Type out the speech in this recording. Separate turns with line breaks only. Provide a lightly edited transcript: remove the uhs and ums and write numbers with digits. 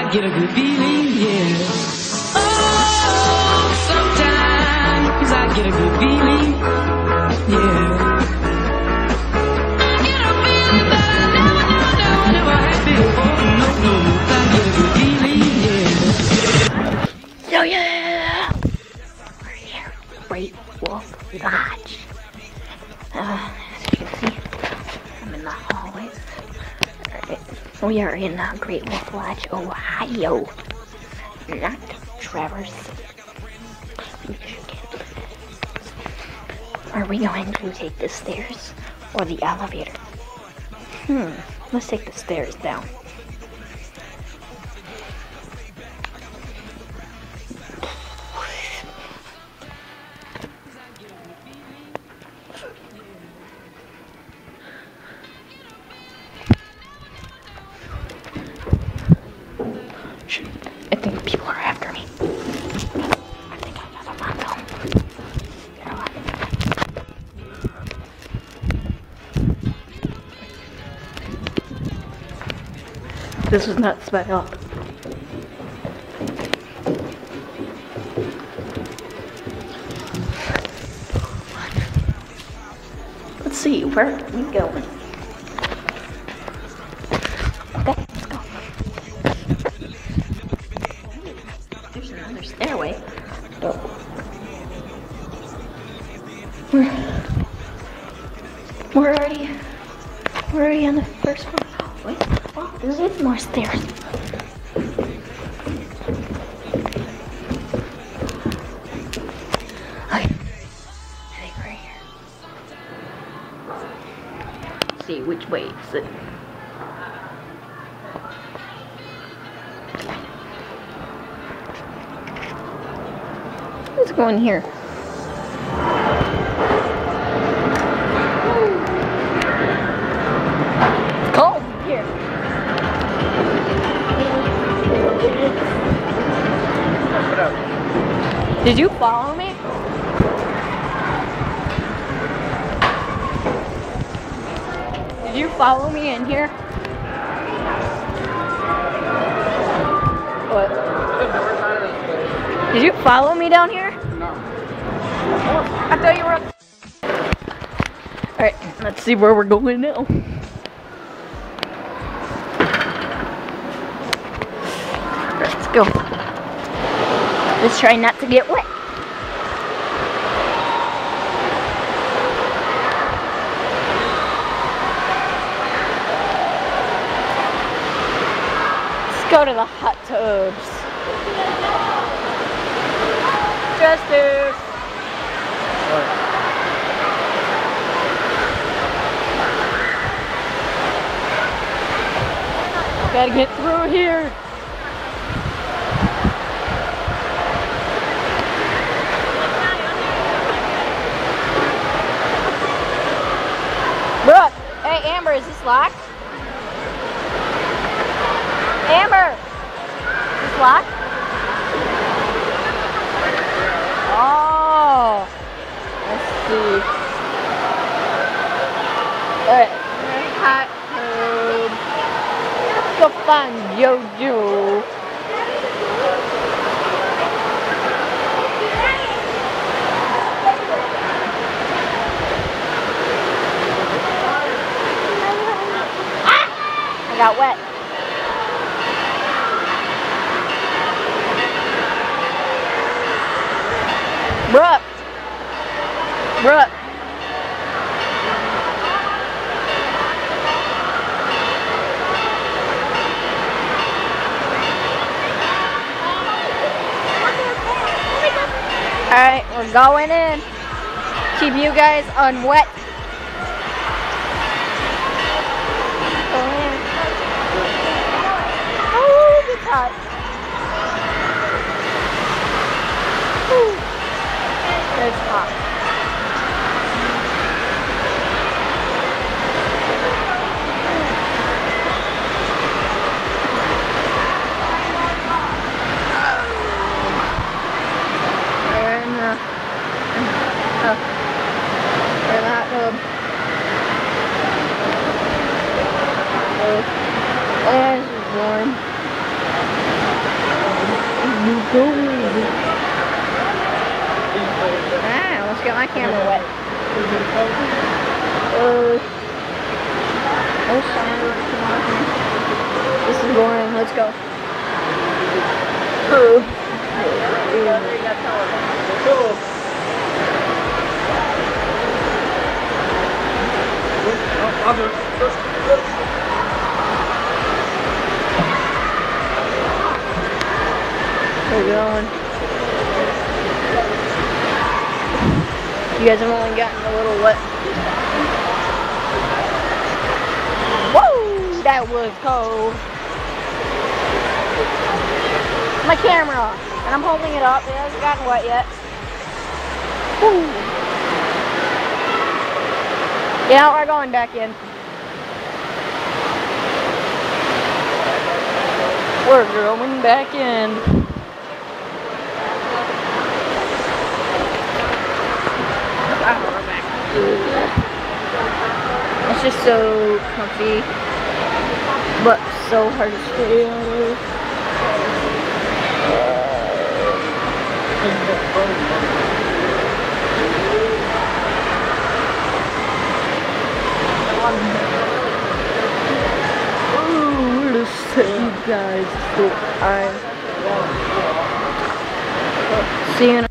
I get a good feeling, yeah. Oh, sometimes I get a good feeling, yeah. I get a feeling that I never had before. No, I get a good feeling, yeah.
So yeah, we're here at Great Wolf Lodge. As you can see, I'm in the hallways. We are in Great Wolf Lodge, Ohio, not Traverse City, Michigan. Are we going to take the stairs or the elevator? Let's take the stairs down. I think people are after me. I think I gotta lock them. This was not sped up. Let's see, where are we going? Okay, let's go. There's another stairway. Oh. We're already on the first floor. Wait, oh, there's more stairs. Okay, I think we're here. Let's see, which way is it? Let's go in here. It's cold here. Did you follow me? Did you follow me in here? What? Did you follow me down here?
No.
I thought you were up. Alright, let's see where we're going now. Let's go. Let's try not to get wet. Let's go to the hot tubs. Justice! Gotta get through here. Brooke! Hey, Amber, is this locked? Amber! Is this locked? Oh, let's see. Alright, hot tub. Go find Jojo. I got wet. Brooke! Brooke! Alright, we're going in. Keep you guys unwet. Go in. Oh, it's hot. Whew. It's hot. This is warm. camera wet. This is boring. Let's go. We're going. You guys have only gotten a little wet. Woo! That was cold. My camera, and I'm holding it up. It hasn't gotten wet yet. Woo! Yeah, we're going back in. We're going back in. It's just so comfy, but so hard to stay under. Oh, where to set you guys? So see you in a